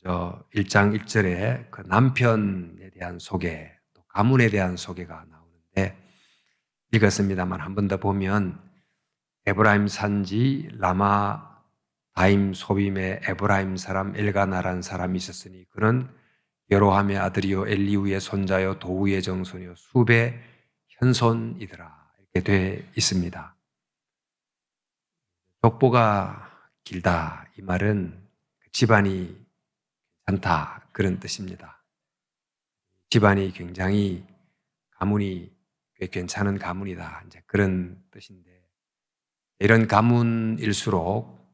1장 1절에 그 남편에 대한 소개, 또 가문에 대한 소개가 나오는데 읽었습니다만 한 번 더 보면 에브라임 산지 라마 다임 소빔에 에브라임 사람 엘가나라는 사람이 있었으니 그는 여로함의 아들이요 엘리우의 손자요 도우의 정손이요 수베 현손이더라 이렇게 돼 있습니다. 족보가 길다 이 말은 집안이 괜찮다 그런 뜻입니다. 집안이 굉장히 가문이 꽤 괜찮은 가문이다 이제 그런 뜻인데 이런 가문일수록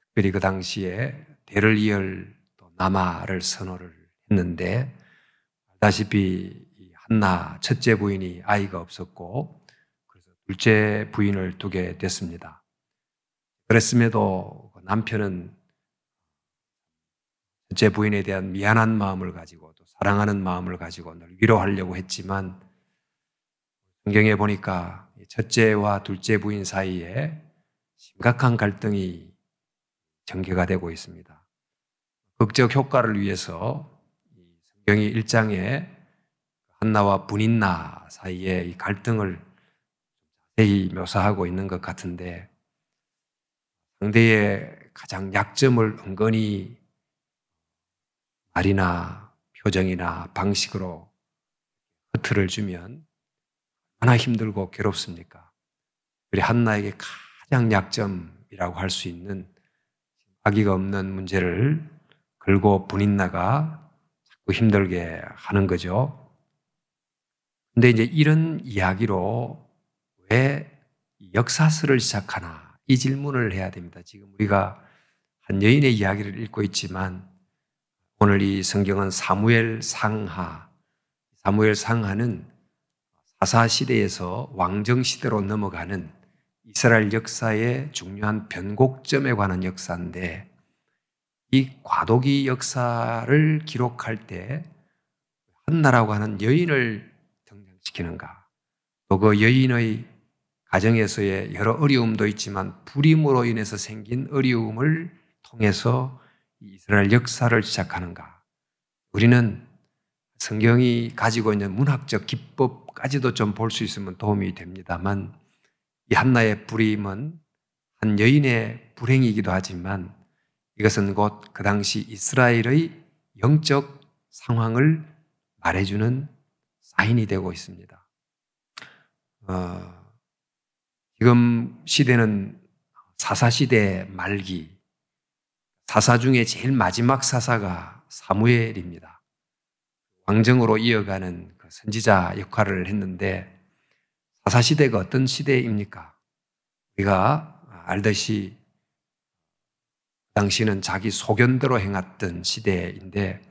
특별히 그 당시에 대를 이을 또 남아를 선호를 했는데 알다시피 한나 첫째 부인이 아이가 없었고 그래서 둘째 부인을 두게 됐습니다. 그랬음에도 남편은 첫째 부인에 대한 미안한 마음을 가지고 또 사랑하는 마음을 가지고 늘 위로하려고 했지만 성경에 보니까 첫째와 둘째 부인 사이에 심각한 갈등이 전개가 되고 있습니다. 극적 효과를 위해서 성경이 1장에 한나와 분인나 사이에 이 갈등을 자세히 묘사하고 있는 것 같은데 상대의 가장 약점을 은근히 말이나 표정이나 방식으로 허투를 주면 얼마나 힘들고 괴롭습니까? 우리 한나에게 가장 약점이라고 할 수 있는 아기가 없는 문제를 걸고 분인나가 자꾸 힘들게 하는 거죠. 근데 이제 이런 이야기로 왜 역사서를 시작하나 이 질문을 해야 됩니다. 지금 우리가 한 여인의 이야기를 읽고 있지만 오늘 이 성경은 사무엘 상하는 사사시대에서 왕정시대로 넘어가는 이스라엘 역사의 중요한 변곡점에 관한 역사인데 이 과도기 역사를 기록할 때 한나라고 하는 여인을 등장시키는가 또 그 여인의 가정에서의 여러 어려움도 있지만 불임으로 인해서 생긴 어려움을 통해서 이스라엘 역사를 시작하는가 우리는 성경이 가지고 있는 문학적 기법까지도 좀 볼 수 있으면 도움이 됩니다만 이 한나의 불임은 한 여인의 불행이기도 하지만 이것은 곧 그 당시 이스라엘의 영적 상황을 말해주는 사인이 되고 있습니다. 지금 시대는 사사시대 말기, 사사 중에 제일 마지막 사사가 사무엘입니다. 왕정으로 이어가는 그 선지자 역할을 했는데 사사시대가 어떤 시대입니까? 우리가 알듯이 당시는 자기 소견대로 행했던 시대인데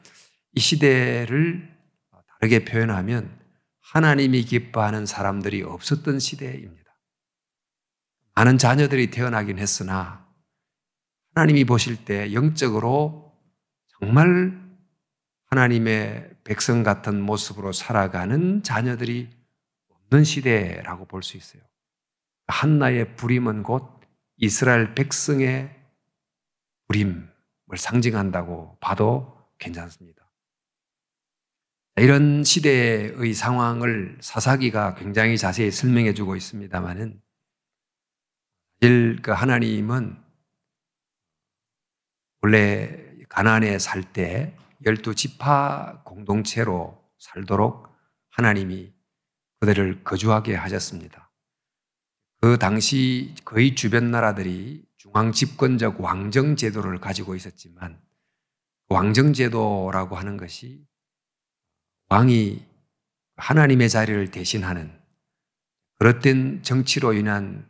이 시대를 다르게 표현하면 하나님이 기뻐하는 사람들이 없었던 시대입니다. 많은 자녀들이 태어나긴 했으나 하나님이 보실 때 영적으로 정말 하나님의 백성 같은 모습으로 살아가는 자녀들이 없는 시대라고 볼 수 있어요. 한나의 불임은 곧 이스라엘 백성의 불임을 상징한다고 봐도 괜찮습니다. 이런 시대의 상황을 사사기가 굉장히 자세히 설명해 주고 있습니다만은 사실 그 하나님은 원래 가나안에 살 때 12지파 공동체로 살도록 하나님이 그들을 거주하게 하셨습니다. 그 당시 거의 주변 나라들이 중앙집권적 왕정제도를 가지고 있었지만 왕정제도라고 하는 것이 왕이 하나님의 자리를 대신하는 그릇된 정치로 인한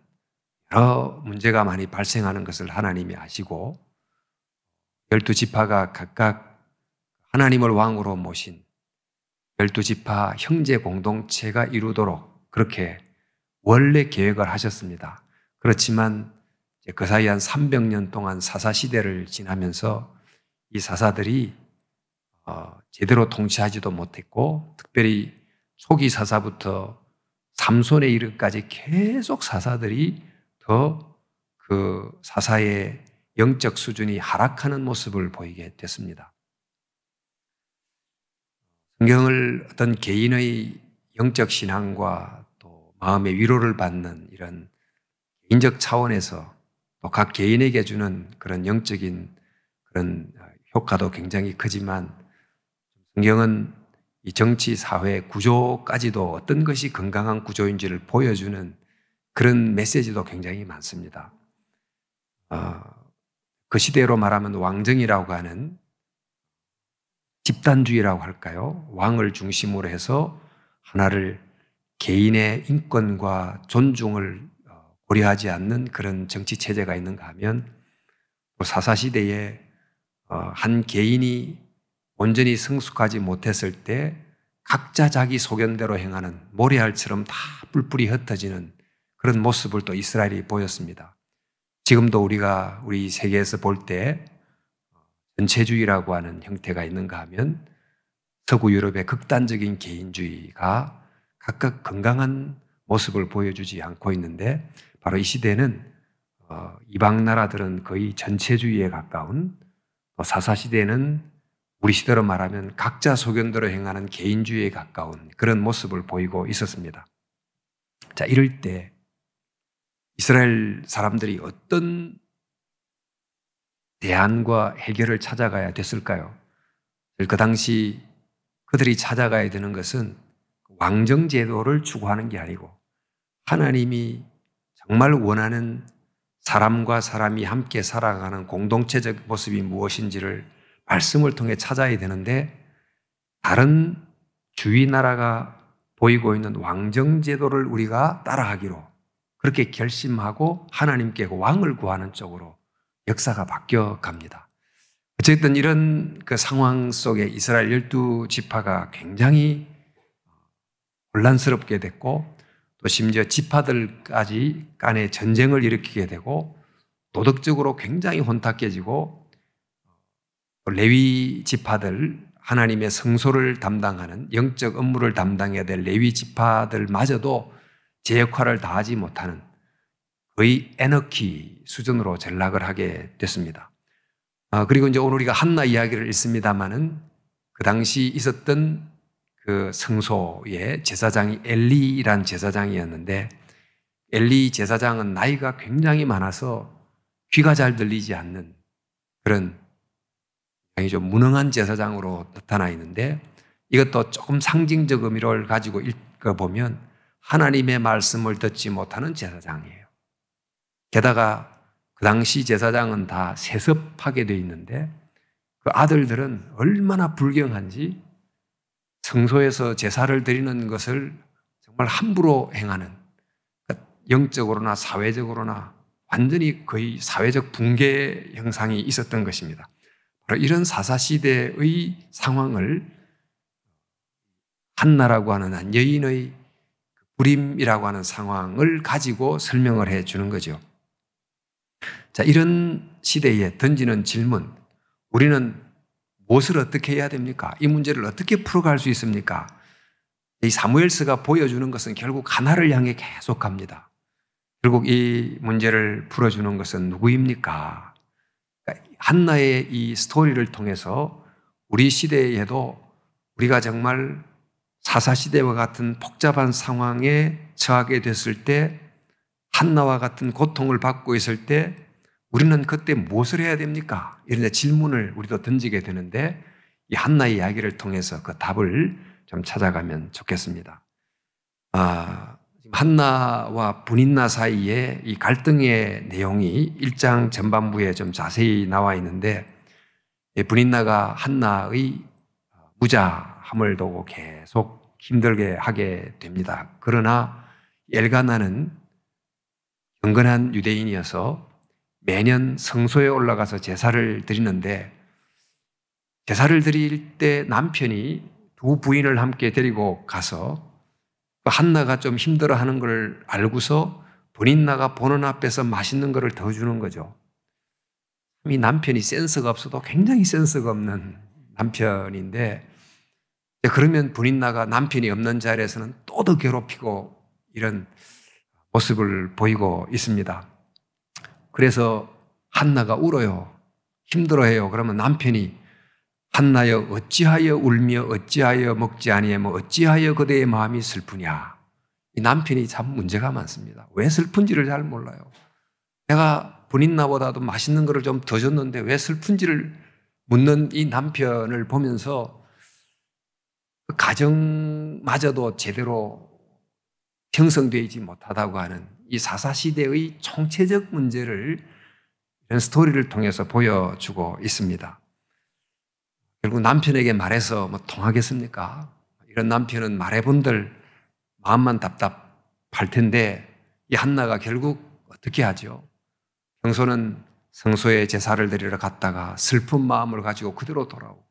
여러 문제가 많이 발생하는 것을 하나님이 아시고 12지파가 각각 하나님을 왕으로 모신 12지파 형제 공동체가 이루도록 그렇게 원래 계획을 하셨습니다. 그렇지만 그 사이 한 300년 동안 사사시대를 지나면서 이 사사들이 제대로 통치하지도 못했고 특별히 초기 사사부터 삼손에 이르기까지 계속 사사들이 더 그 사사의 영적 수준이 하락하는 모습을 보이게 됐습니다. 성경을 어떤 개인의 영적 신앙과 또 마음의 위로를 받는 이런 개인적 차원에서 또 각 개인에게 주는 그런 영적인 그런 효과도 굉장히 크지만 성경은 이 정치, 사회, 구조까지도 어떤 것이 건강한 구조인지를 보여주는 그런 메시지도 굉장히 많습니다. 그 시대로 말하면 왕정이라고 하는 집단주의라고 할까요? 왕을 중심으로 해서 하나를 개인의 인권과 존중을 고려하지 않는 그런 정치 체제가 있는가 하면 사사시대에 한 개인이 온전히 성숙하지 못했을 때 각자 자기 소견대로 행하는 모래알처럼 다 뿔뿔이 흩어지는 그런 모습을 또 이스라엘이 보였습니다. 지금도 우리가 우리 세계에서 볼 때 전체주의라고 하는 형태가 있는가 하면 서구 유럽의 극단적인 개인주의가 각각 건강한 모습을 보여주지 않고 있는데 바로 이 시대는 이방 나라들은 거의 전체주의에 가까운 또 사사시대는 우리 시대로 말하면 각자 소견대로 행하는 개인주의에 가까운 그런 모습을 보이고 있었습니다. 자, 이럴 때 이스라엘 사람들이 어떤 대안과 해결을 찾아가야 됐을까요? 그 당시 그들이 찾아가야 되는 것은 왕정제도를 추구하는 게 아니고 하나님이 정말 원하는 사람과 사람이 함께 살아가는 공동체적 모습이 무엇인지를 말씀을 통해 찾아야 되는데 다른 주위 나라가 보이고 있는 왕정제도를 우리가 따라가기로 그렇게 결심하고 하나님께 왕을 구하는 쪽으로 역사가 바뀌어 갑니다. 어쨌든 이런 그 상황 속에 이스라엘 12지파가 굉장히 혼란스럽게 됐고 또 심지어 지파들까지 간에 전쟁을 일으키게 되고 도덕적으로 굉장히 혼탁해지고 레위 지파들 하나님의 성소를 담당하는 영적 업무를 담당해야 될 레위 지파들마저도 제 역할을 다하지 못하는 거의 애너키 수준으로 전락을 하게 됐습니다. 그리고 이제 오늘 우리가 한나 이야기를 읽습니다마는 그 당시 있었던 그 성소의 제사장이 엘리라는 제사장이었는데 엘리 제사장은 나이가 굉장히 많아서 귀가 잘 들리지 않는 그런 좀 무능한 제사장으로 나타나 있는데 이것도 조금 상징적 의미를 가지고 읽어보면 하나님의 말씀을 듣지 못하는 제사장이에요. 게다가 그 당시 제사장은 다 세습하게 돼 있는데 그 아들들은 얼마나 불경한지 성소에서 제사를 드리는 것을 정말 함부로 행하는 영적으로나 사회적으로나 완전히 거의 사회적 붕괴 형상이 있었던 것입니다. 바로 이런 사사시대의 상황을 한나라고 하는 한 여인의 불임이라고 하는 상황을 가지고 설명을 해 주는 거죠. 자, 이런 시대에 던지는 질문, 우리는 무엇을 어떻게 해야 됩니까? 이 문제를 어떻게 풀어갈 수 있습니까? 이 사무엘서가 보여주는 것은 결국 하나를 향해 계속 갑니다. 결국 이 문제를 풀어주는 것은 누구입니까? 그러니까 한나의 이 스토리를 통해서 우리 시대에도 우리가 정말 사사시대와 같은 복잡한 상황에 처하게 됐을 때 한나와 같은 고통을 받고 있을 때 우리는 그때 무엇을 해야 됩니까? 이런 질문을 우리도 던지게 되는데 이 한나의 이야기를 통해서 그 답을 좀 찾아가면 좋겠습니다. 한나와 브닌나 사이에 이 갈등의 내용이 1장 전반부에 좀 자세히 나와 있는데 브닌나가 한나의 무자함을 두고 계속 힘들게 하게 됩니다. 그러나 엘가나는 경건한 유대인이어서 매년 성소에 올라가서 제사를 드리는데 제사를 드릴 때 남편이 두 부인을 함께 데리고 가서 한나가 좀 힘들어하는 걸 알고서 브닌나가 보는 앞에서 맛있는 거를 더 주는 거죠. 이 남편이 센스가 없어도 굉장히 센스가 없는 남편인데 그러면 브닌나가 남편이 없는 자리에서는 또 더 괴롭히고 이런 모습을 보이고 있습니다. 그래서 한나가 울어요. 힘들어해요. 그러면 남편이 한나여 어찌하여 울며 어찌하여 먹지 아니하며 어찌하여 그대의 마음이 슬프냐. 이 남편이 참 문제가 많습니다. 왜 슬픈지를 잘 몰라요. 내가 분인나보다도 맛있는 거를 좀 더 줬는데 왜 슬픈지를 묻는 이 남편을 보면서 그 가정마저도 제대로 형성되지 못하다고 하는 이 사사시대의 총체적 문제를 이런 스토리를 통해서 보여주고 있습니다. 결국 남편에게 말해서 뭐 통하겠습니까? 이런 남편은 말해본들 마음만 답답할 텐데 이 한나가 결국 어떻게 하죠? 평소는 성소에 제사를 드리러 갔다가 슬픈 마음을 가지고 그대로 돌아오고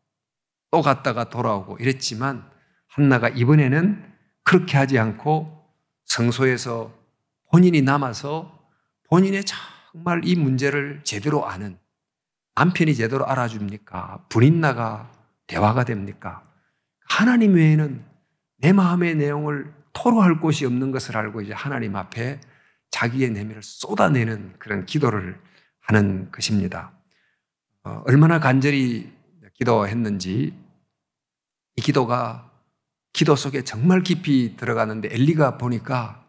또 갔다가 돌아오고 이랬지만 한나가 이번에는 그렇게 하지 않고 성소에서 본인이 남아서 본인의 정말 이 문제를 제대로 아는 남편이 제대로 알아줍니까? 불인나가 대화가 됩니까? 하나님 외에는 내 마음의 내용을 토로할 곳이 없는 것을 알고 이제 하나님 앞에 자기의 내면을 쏟아내는 그런 기도를 하는 것입니다. 얼마나 간절히 기도했는지 이 기도가 기도 속에 정말 깊이 들어가는데 엘리가 보니까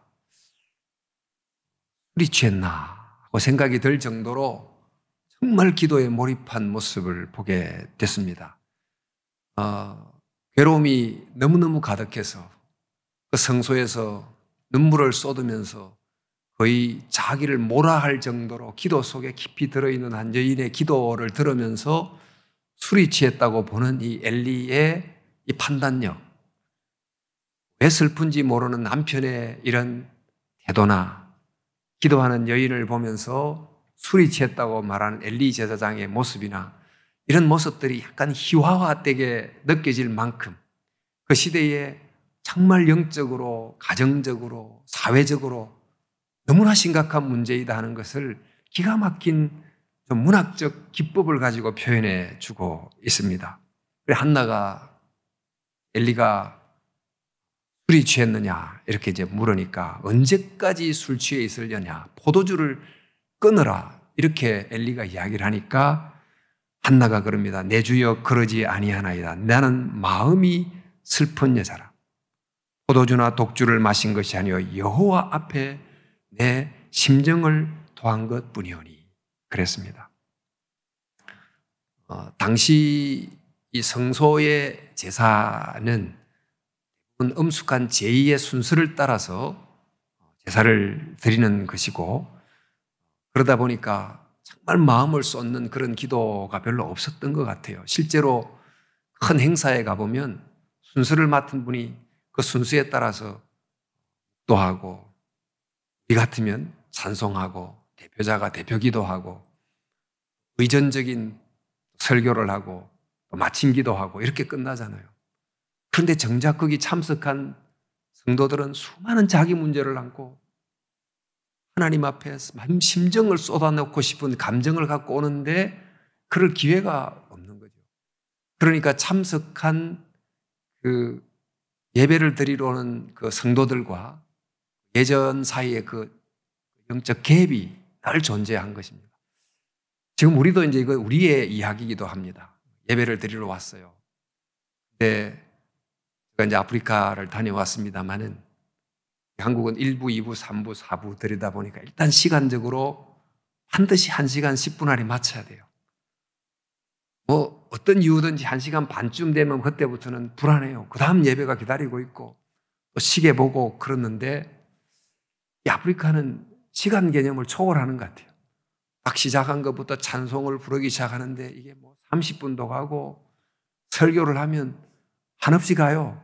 술이 취했나 하고 생각이 들 정도로 정말 기도에 몰입한 모습을 보게 됐습니다. 괴로움이 너무너무 가득해서 그 성소에서 눈물을 쏟으면서 거의 자기를 몰아할 정도로 기도 속에 깊이 들어있는 한 여인의 기도를 들으면서 술이 취했다고 보는 이 엘리의 이 판단력, 왜 슬픈지 모르는 남편의 이런 태도나 기도하는 여인을 보면서 술이 취했다고 말하는 엘리 제사장의 모습이나 이런 모습들이 약간 희화화되게 느껴질 만큼 그 시대에 정말 영적으로, 가정적으로, 사회적으로 너무나 심각한 문제이다 하는 것을 기가 막힌 좀 문학적 기법을 가지고 표현해 주고 있습니다. 한나가 엘리가 술이 취했느냐 이렇게 이제 물으니까 언제까지 술 취해 있으려냐 포도주를 끊으라 이렇게 엘리가 이야기를 하니까 한나가 그럽니다. 내 주여 그러지 아니하나이다. 나는 마음이 슬픈 여자라. 포도주나 독주를 마신 것이 아니요 여호와 앞에 내 심정을 토한 것뿐이오니 그랬습니다. 당시 이 성소의 제사는 엄숙한 제2의 순서를 따라서 제사를 드리는 것이고 그러다 보니까 정말 마음을 쏟는 그런 기도가 별로 없었던 것 같아요. 실제로 큰 행사에 가보면 순서를 맡은 분이 그 순서에 따라서 기도하고 우리 같으면 찬송하고 대표자가 대표 기도하고 의전적인 설교를 하고 마침 기도하고 이렇게 끝나잖아요. 그런데 정작 거기 참석한 성도들은 수많은 자기 문제를 안고 하나님 앞에 심정을 쏟아놓고 싶은 감정을 갖고 오는데 그럴 기회가 없는 거죠. 그러니까 참석한 그 예배를 드리러 오는 그 성도들과 예전 사이에 그 영적 갭이 늘 존재한 것입니다. 지금 우리도 이제 이거 우리의 이야기이기도 합니다. 예배를 드리러 왔어요. 근데 제가 이제 아프리카를 다녀왔습니다만은 한국은 1부, 2부, 3부, 4부 드리다 보니까 일단 시간적으로 반드시 1시간 10분 안에 맞춰야 돼요. 뭐 어떤 이유든지 1시간 반쯤 되면 그때부터는 불안해요. 그 다음 예배가 기다리고 있고 또 시계 보고 그러는데 이 아프리카는 시간 개념을 초월하는 것 같아요. 딱 시작한 것부터 찬송을 부르기 시작하는데 이게 뭐 30분도 가고 설교를 하면 한없이 가요.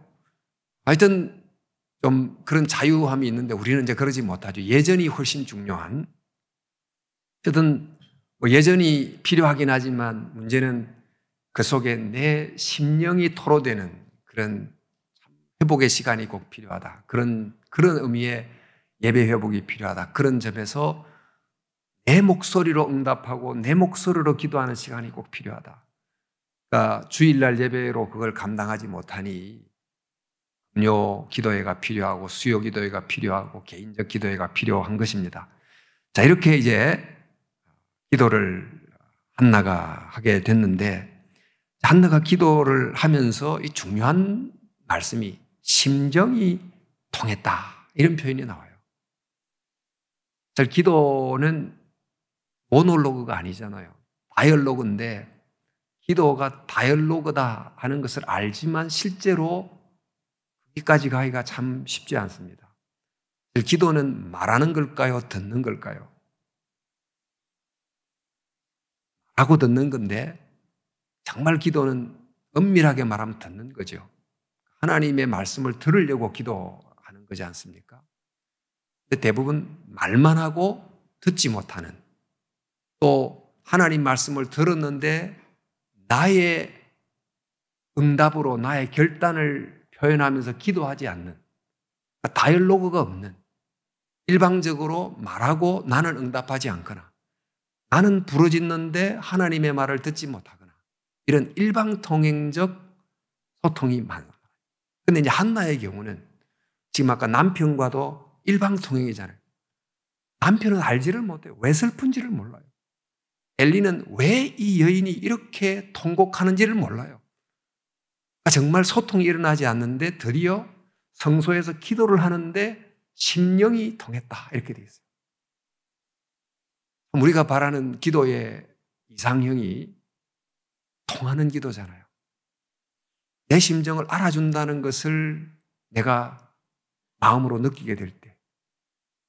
하여튼 좀 그런 자유함이 있는데 우리는 이제 그러지 못하죠. 예전이 훨씬 중요한. 어쨌든 뭐 예전이 필요하긴 하지만 문제는 그 속에 내 심령이 토로되는 그런 회복의 시간이 꼭 필요하다. 그런 의미의 예배 회복이 필요하다. 그런 점에서 내 목소리로 응답하고 내 목소리로 기도하는 시간이 꼭 필요하다. 그러니까 주일날 예배로 그걸 감당하지 못하니 금요 기도회가 필요하고 수요 기도회가 필요하고 개인적 기도회가 필요한 것입니다. 자, 이렇게 이제 기도를 한나가 하게 됐는데 한나가 기도를 하면서 이 중요한 말씀이 심정이 통했다, 이런 표현이 나와요. 기도는 모놀로그가 아니잖아요. 다이얼로그인데, 기도가 다이얼로그다 하는 것을 알지만 실제로 거기까지 가기가 참 쉽지 않습니다. 기도는 말하는 걸까요? 듣는 걸까요? 하고 듣는 건데, 정말 기도는 엄밀하게 말하면 듣는 거죠. 하나님의 말씀을 들으려고 기도하는 거지 않습니까? 근데 대부분 말만 하고 듣지 못하는, 또 하나님 말씀을 들었는데 나의 응답으로 나의 결단을 표현하면서 기도하지 않는, 다이얼로그가 없는, 일방적으로 말하고 나는 응답하지 않거나 나는 부르짖는데 하나님의 말을 듣지 못하거나, 이런 일방통행적 소통이 많아요. 근데 이제 한나의 경우는 지금 아까 남편과도 일방통행이잖아요. 남편은 알지를 못해요. 왜 슬픈지를 몰라요. 엘리는 왜 이 여인이 이렇게 통곡하는지를 몰라요. 정말 소통이 일어나지 않는데 드디어 성소에서 기도를 하는데 심령이 통했다, 이렇게 되어 있어요. 우리가 바라는 기도의 이상형이 통하는 기도잖아요. 내 심정을 알아준다는 것을 내가 마음으로 느끼게 될 때,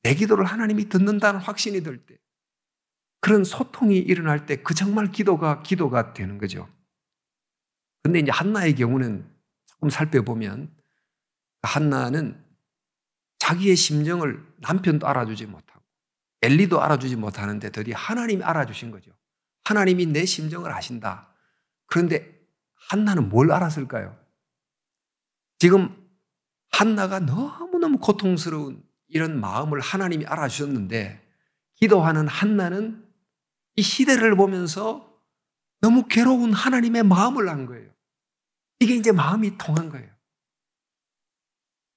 내 기도를 하나님이 듣는다는 확신이 들 때, 그런 소통이 일어날 때 그 정말 기도가 되는 거죠. 그런데 이제 한나의 경우는 조금 살펴보면, 한나는 자기의 심정을 남편도 알아주지 못하고 엘리도 알아주지 못하는데 드디어 하나님이 알아주신 거죠. 하나님이 내 심정을 아신다. 그런데 한나는 뭘 알았을까요? 지금 한나가 너무너무 고통스러운 이런 마음을 하나님이 알아주셨는데, 기도하는 한나는 이 시대를 보면서 너무 괴로운 하나님의 마음을 안 거예요. 이게 이제 마음이 통한 거예요.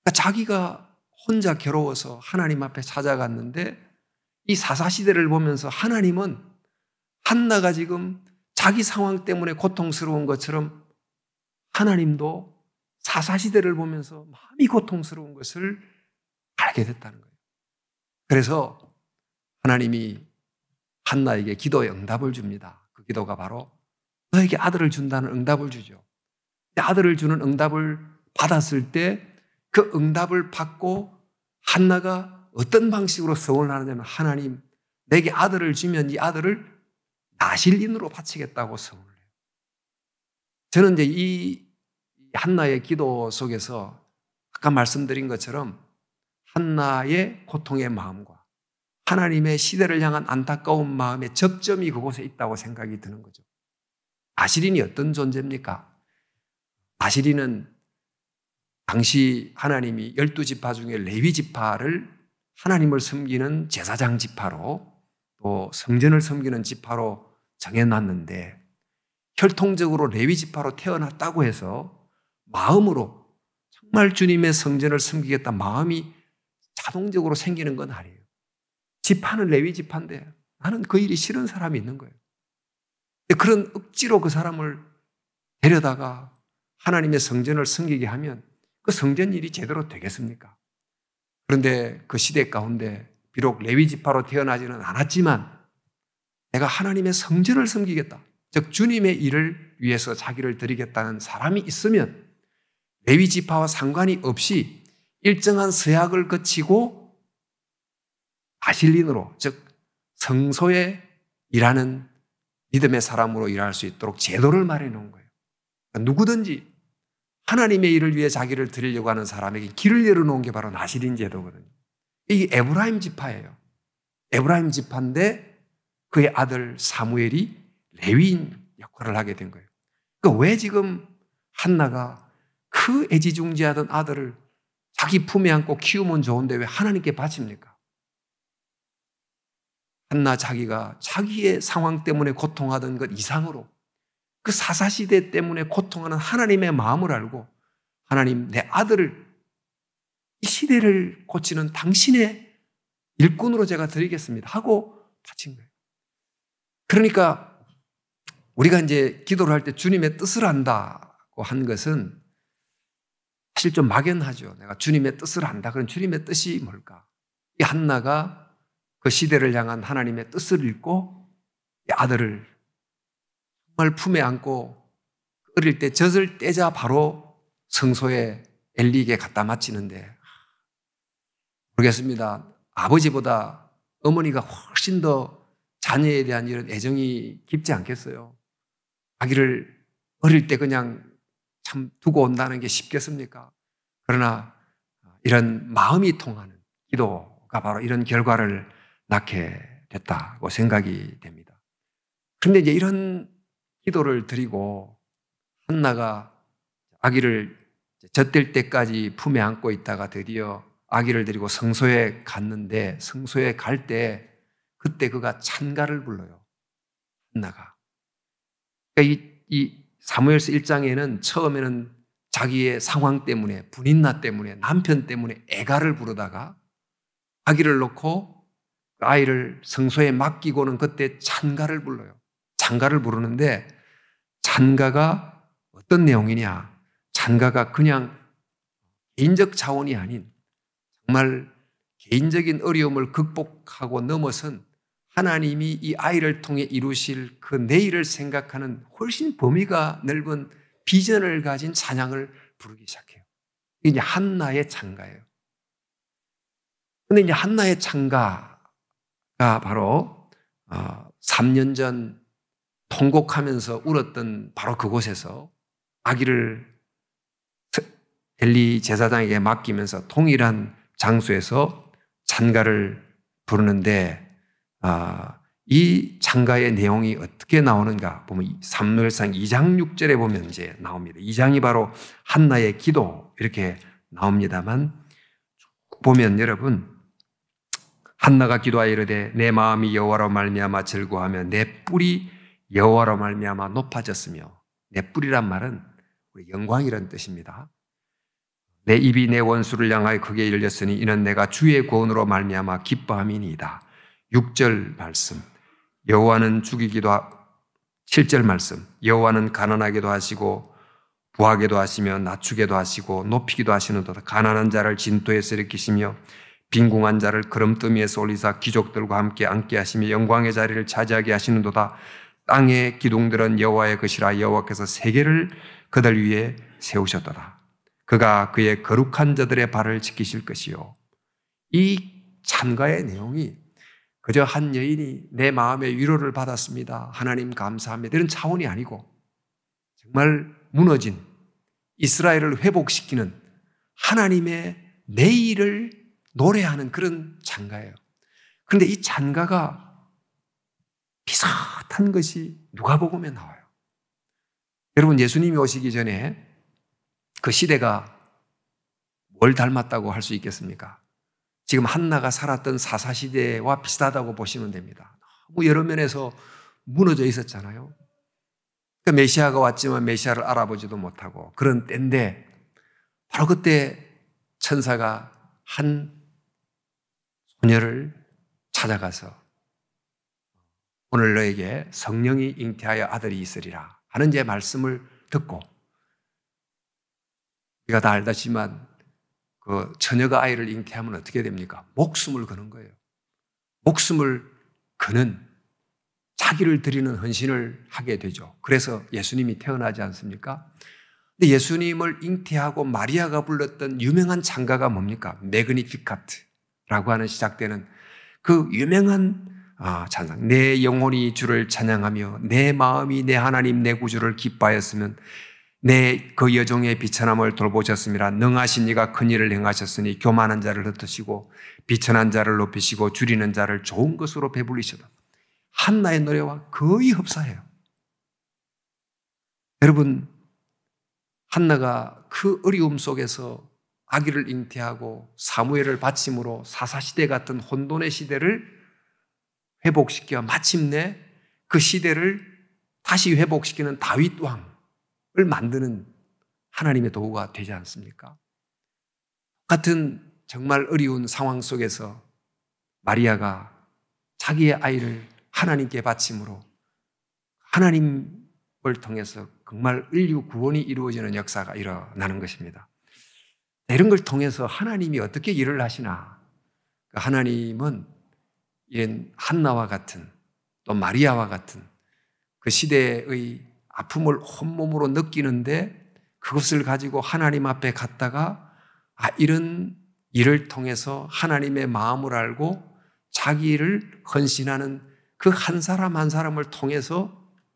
그러니까 자기가 혼자 괴로워서 하나님 앞에 찾아갔는데, 이 사사시대를 보면서 하나님은 한나가 지금 자기 상황 때문에 고통스러운 것처럼 하나님도 사사시대를 보면서 마음이 고통스러운 것을 알게 됐다는 거예요. 그래서 하나님이 한나에게 기도의 응답을 줍니다. 그 기도가 바로 너에게 아들을 준다는 응답을 주죠. 아들을 주는 응답을 받았을 때 그 응답을 받고 한나가 어떤 방식으로 서원을 하느냐면, 하나님, 내게 아들을 주면 이 아들을 나실인으로 바치겠다고 서원을 해요. 저는 이제 이 한나의 기도 속에서 아까 말씀드린 것처럼 한나의 고통의 마음과 하나님의 시대를 향한 안타까운 마음의 접점이 그곳에 있다고 생각이 드는 거죠. 나실인이 어떤 존재입니까? 나실인은 당시 하나님이 12지파 중에 레위 지파를 하나님을 섬기는 제사장 지파로, 또 성전을 섬기는 지파로 정해놨는데, 혈통적으로 레위 지파로 태어났다고 해서 마음으로 정말 주님의 성전을 섬기겠다 마음이 자동적으로 생기는 건 아니에요. 지파는 레위 지파인데 나는 그 일이 싫은 사람이 있는 거예요. 그런 억지로 그 사람을 데려다가 하나님의 성전을 섬기게 하면 그 성전 일이 제대로 되겠습니까? 그런데 그 시대 가운데 비록 레위 지파로 태어나지는 않았지만 내가 하나님의 성전을 섬기겠다, 즉 주님의 일을 위해서 자기를 드리겠다는 사람이 있으면 레위 지파와 상관이 없이 일정한 서약을 거치고 아실린으로, 즉 성소에 일하는 믿음의 사람으로 일할 수 있도록 제도를 마련해 놓은 거예요. 그러니까 누구든지 하나님의 일을 위해 자기를 드리려고 하는 사람에게 길을 열어놓은 게 바로 나실인 제도거든요. 이게 에브라임 지파예요. 에브라임 지파인데 그의 아들 사무엘이 레위인 역할을 하게 된 거예요. 그러니까 왜 지금 한나가 그 애지중지하던 아들을 자기 품에 안고 키우면 좋은데 왜 하나님께 바칩니까? 한나 자기가 자기의 상황 때문에 고통하던 것 이상으로 그 사사시대 때문에 고통하는 하나님의 마음을 알고, 하나님, 내 아들을 이 시대를 고치는 당신의 일꾼으로 제가 드리겠습니다 하고 바친 거예요. 그러니까 우리가 이제 기도를 할 때 주님의 뜻을 안다고 한 것은 사실 좀 막연하죠. 내가 주님의 뜻을 안다. 그럼 주님의 뜻이 뭘까? 이 한나가 그 시대를 향한 하나님의 뜻을 읽고 이 아들을 정말 품에 안고 어릴 때 젖을 떼자 바로 성소에 엘리에게 갖다 바치는데 모르겠습니다. 아버지보다 어머니가 훨씬 더 자녀에 대한 이런 애정이 깊지 않겠어요? 아기를 어릴 때 그냥 참 두고 온다는 게 쉽겠습니까? 그러나 이런 마음이 통하는 기도가 바로 이런 결과를 낳게 됐다고 생각이 됩니다. 그런데 이제 이런 기도를 드리고 한나가 아기를 젖될 때까지 품에 안고 있다가 드디어 아기를 데리고 성소에 갔는데 성소에 갈 때 그때 그가 찬가를 불러요. 한나가. 그러니까 이 사무엘서 1장에는 처음에는 자기의 상황 때문에 분인나 때문에 남편 때문에 애가를 부르다가 아기를 놓고 그 아이를 성소에 맡기고는 그때 찬가를 불러요. 찬가를 부르는데 찬가가 어떤 내용이냐? 찬가가 그냥 개인적 자원이 아닌 정말 개인적인 어려움을 극복하고 넘어선 하나님이 이 아이를 통해 이루실 그 내일을 생각하는 훨씬 범위가 넓은 비전을 가진 찬양을 부르기 시작해요. 이게 이제 한나의 찬가예요. 근데 이제 한나의 찬가가 바로 3년 전 통곡하면서 울었던 바로 그곳에서 아기를 엘리 제사장에게 맡기면서 동일한 장소에서 찬가를 부르는데 이 찬가의 내용이 어떻게 나오는가 보면 사무엘상 2장 6절에 보면 이제 나옵니다. 2장이 바로 한나의 기도 이렇게 나옵니다만 보면 여러분 한나가 기도하여 이르되 내 마음이 여호와로 말미암아 즐거워하며 내 뿔이 여호와로 말미암아 높아졌으며 내 뿔이란 말은 영광이라는 뜻입니다. 내 입이 내 원수를 향하여 크게 열렸으니 이는 내가 주의 구원으로 말미암아 기뻐함이니이다. 6절 말씀 여호와는 죽이기도 7절 말씀 여호와는 가난하게도 하시고 부하게도 하시며 낮추게도 하시고 높이기도 하시는도다. 가난한 자를 진토에서 일으키시며 빈궁한 자를 그름더미에서 올리사 귀족들과 함께 앉게 하시며 영광의 자리를 차지하게 하시는도다. 땅의 기둥들은 여호와의 것이라 여호와께서 세계를 그들 위에 세우셨도다. 그가 그의 거룩한 자들의 발을 지키실 것이요. 이 찬가의 내용이 그저 한 여인이 내 마음의 위로를 받았습니다. 하나님 감사합니다. 이런 차원이 아니고 정말 무너진 이스라엘을 회복시키는 하나님의 내일을 노래하는 그런 찬가예요. 그런데 이 찬가가 비슷한 것이 누가복음에 나와요. 여러분 예수님이 오시기 전에 그 시대가 뭘 닮았다고 할 수 있겠습니까? 지금 한나가 살았던 사사시대와 비슷하다고 보시면 됩니다. 너무 여러 면에서 무너져 있었잖아요. 그러니까 메시아가 왔지만 메시아를 알아보지도 못하고 그런 때인데 바로 그때 천사가 한 소녀를 찾아가서 오늘 너에게 성령이 잉태하여 아들이 있으리라 하는 제 말씀을 듣고 우리가 다 알다시만 그 처녀가 아이를 잉태하면 어떻게 됩니까? 목숨을 거는 거예요. 목숨을 거는 자기를 드리는 헌신을 하게 되죠. 그래서 예수님이 태어나지 않습니까? 근데 예수님을 잉태하고 마리아가 불렀던 유명한 찬가가 뭡니까? 매그니피카트라고 하는 시작되는 그 유명한 찬양. 내 영혼이 주를 찬양하며 내 마음이 내 하나님 내 구주를 기뻐하였으면 내 그 여종의 비천함을 돌보셨습니다. 능하신 이가 큰 일을 행하셨으니 교만한 자를 흩으시고 비천한 자를 높이시고 줄이는 자를 좋은 것으로 배불리시다. 한나의 노래와 거의 흡사해요. 여러분 한나가 그 어려움 속에서 아기를 잉태하고 사무엘을 바침으로 사사시대 같은 혼돈의 시대를 회복시켜 마침내 그 시대를 다시 회복시키는 다윗 왕을 만드는 하나님의 도구가 되지 않습니까? 같은 정말 어려운 상황 속에서 마리아가 자기의 아이를 하나님께 바침으로 하나님 통해서 정말 인류 구원이 이루어지는 역사가 일어나는 것입니다. 이런 걸 통해서 하나님이 어떻게 일을 하시나? 하나님은 이런 한나와 같은 또 마리아와 같은 그 시대의 아픔을 온몸으로 느끼는데 그것을 가지고 하나님 앞에 갔다가 이런 일을 통해서 하나님의 마음을 알고 자기를 헌신하는 그 한 사람 한 사람을 통해서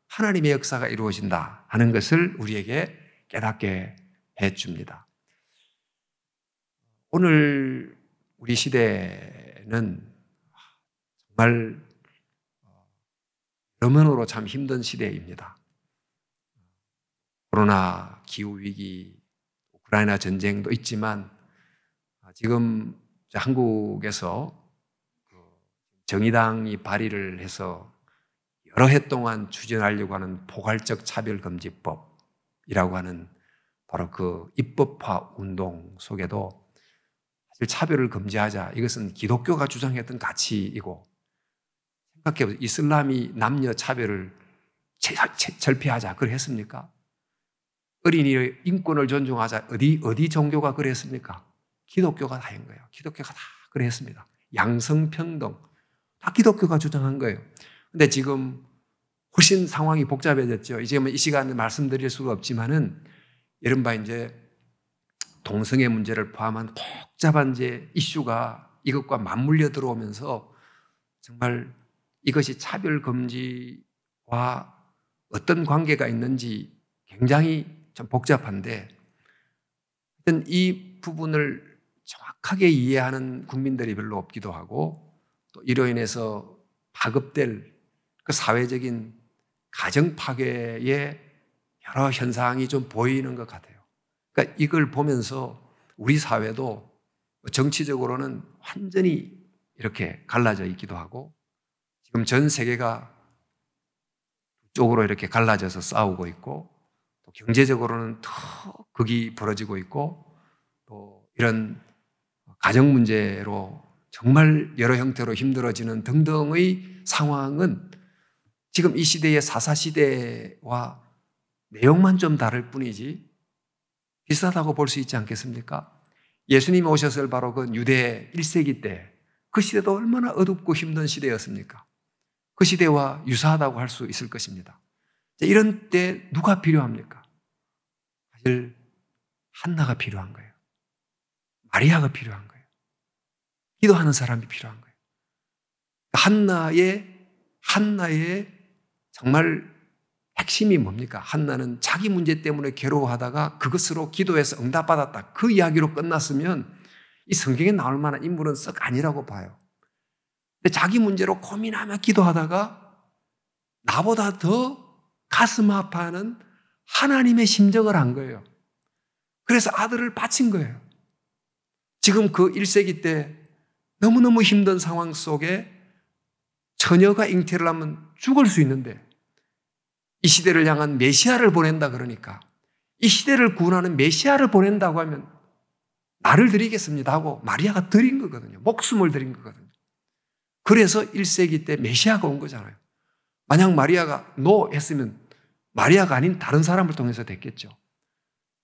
하나님의 역사가 이루어진다 하는 것을 우리에게 깨닫게 해줍니다. 오늘 우리 시대는 정말 여러모로 참 힘든 시대입니다. 코로나, 기후위기, 우크라이나 전쟁도 있지만 지금 한국에서 정의당이 발의를 해서 여러 해 동안 추진하려고 하는 포괄적 차별금지법이라고 하는 바로 그 입법화 운동 속에도 사실 차별을 금지하자, 이것은 기독교가 주장했던 가치이고, 생각해보세요. 이슬람이 남녀 차별을 절폐하자 그랬습니까? 어린이의 인권을 존중하자 어디 종교가 그랬습니까? 기독교가 다 한 거예요. 기독교가 다 그랬습니다. 양성평등 다 기독교가 주장한 거예요. 근데 지금 훨씬 상황이 복잡해졌죠. 이제 이 시간에 말씀드릴 수가 없지만은 이른바 이제 동성애 문제를 포함한 복잡한 이제 이슈가 이것과 맞물려 들어오면서 정말 이것이 차별 금지와 어떤 관계가 있는지 굉장히 좀 복잡한데, 이 부분을 정확하게 이해하는 국민들이 별로 없기도 하고, 또 이로 인해서 파급될 그 사회적인 가정 파괴의 여러 현상이 좀 보이는 것 같아요. 그러니까 이걸 보면서 우리 사회도 정치적으로는 완전히 이렇게 갈라져 있기도 하고, 지금 전 세계가 쪽으로 이렇게 갈라져서 싸우고 있고, 또 경제적으로는 더 극이 벌어지고 있고, 또 이런 가정 문제로 정말 여러 형태로 힘들어지는 등등의 상황은 지금 이 시대의 사사시대와 내용만 좀 다를 뿐이지 비슷하다고 볼 수 있지 않겠습니까? 예수님이 오셨을 바로 그 유대 1세기 때 그 시대도 얼마나 어둡고 힘든 시대였습니까? 그 시대와 유사하다고 할 수 있을 것입니다. 이런 때 누가 필요합니까? 사실 한나가 필요한 거예요. 마리아가 필요한 거예요. 기도하는 사람이 필요한 거예요. 한나의 정말 핵심이 뭡니까? 한나는 자기 문제 때문에 괴로워하다가 그것으로 기도해서 응답받았다. 그 이야기로 끝났으면 이 성경에 나올 만한 인물은 썩 아니라고 봐요. 근데 자기 문제로 고민하며 기도하다가 나보다 더 가슴 아파하는 하나님의 심정을 한 거예요. 그래서 아들을 바친 거예요. 지금 그 1세기 때 너무너무 힘든 상황 속에 처녀가 잉태를 하면 죽을 수 있는데 이 시대를 향한 메시아를 보낸다 그러니까, 이 시대를 구원하는 메시아를 보낸다고 하면 나를 드리겠습니다 하고 마리아가 드린 거거든요. 목숨을 드린 거거든요. 그래서 1세기 때 메시아가 온 거잖아요. 만약 마리아가 노 했으면 마리아가 아닌 다른 사람을 통해서 됐겠죠.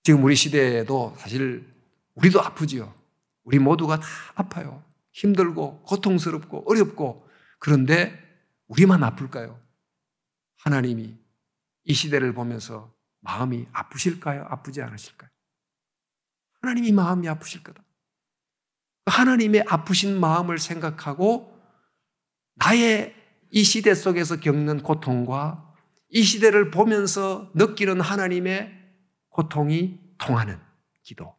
지금 우리 시대에도 사실 우리도 아프지요. 우리 모두가 다 아파요. 힘들고 고통스럽고 어렵고. 그런데 우리만 아플까요? 하나님이 이 시대를 보면서 마음이 아프실까요? 아프지 않으실까요? 하나님이 마음이 아프실 거다. 하나님의 아프신 마음을 생각하고 나의 이 시대 속에서 겪는 고통과 이 시대를 보면서 느끼는 하나님의 고통이 통하는 기도,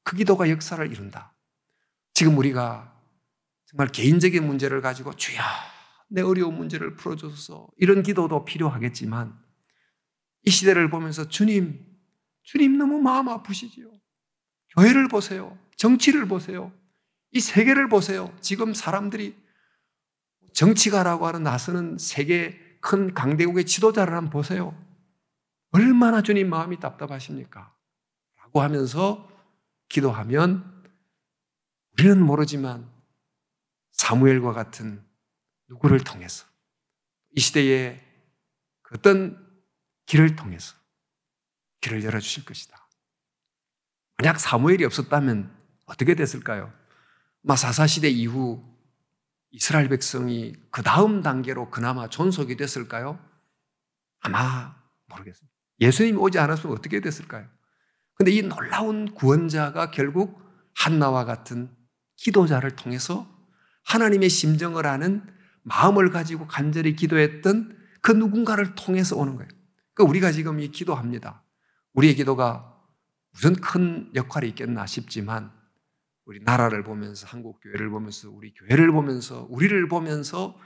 그 기도가 역사를 이룬다. 지금 우리가 정말 개인적인 문제를 가지고 주여 내 어려운 문제를 풀어줘서 이런 기도도 필요하겠지만, 이 시대를 보면서 주님 너무 마음 아프시지요. 교회를 보세요. 정치를 보세요. 이 세계를 보세요. 지금 사람들이 정치가라고 하는 나서는 세계 큰 강대국의 지도자를 한번 보세요. 얼마나 주님 마음이 답답하십니까? 라고 하면서 기도하면 우리는 모르지만 사무엘과 같은 누구를 통해서 이 시대에 어떤 길을 통해서 길을 열어주실 것이다. 만약 사무엘이 없었다면 어떻게 됐을까요? 사사시대 이후 이스라엘 백성이 그 다음 단계로 그나마 존속이 됐을까요? 아마 모르겠습니다. 예수님이 오지 않았으면 어떻게 됐을까요? 그런데 이 놀라운 구원자가 결국 한나와 같은 기도자를 통해서 하나님의 심정을 아는 마음을 가지고 간절히 기도했던 그 누군가를 통해서 오는 거예요. 그러니까 우리가 지금 이 기도합니다. 우리의 기도가 무슨 큰 역할이 있겠나 싶지만 우리 나라를 보면서, 한국 교회를 보면서, 우리 교회를 보면서, 우리를 보면서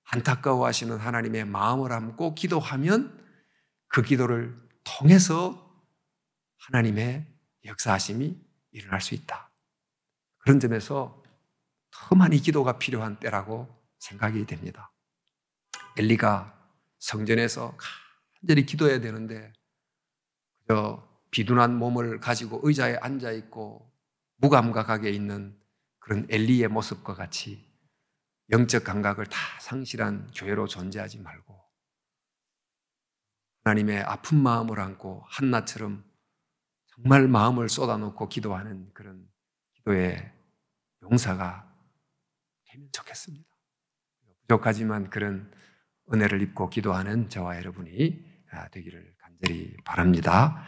안타까워하시는 하나님의 마음을 안고 기도하면 그 기도를 통해서 하나님의 역사하심이 일어날 수 있다. 그런 점에서 더 많이 기도가 필요한 때라고 생각이 됩니다. 엘리가 성전에서 간절히 기도해야 되는데 그저 비둔한 몸을 가지고 의자에 앉아있고 무감각하게 있는 그런 엘리의 모습과 같이 영적 감각을 다 상실한 교회로 존재하지 말고 하나님의 아픈 마음을 안고 한나처럼 정말 마음을 쏟아놓고 기도하는 그런 기도의 용사가 되면 좋겠습니다. 부족하지만 그런 은혜를 입고 기도하는 저와 여러분이 되기를 간절히 바랍니다.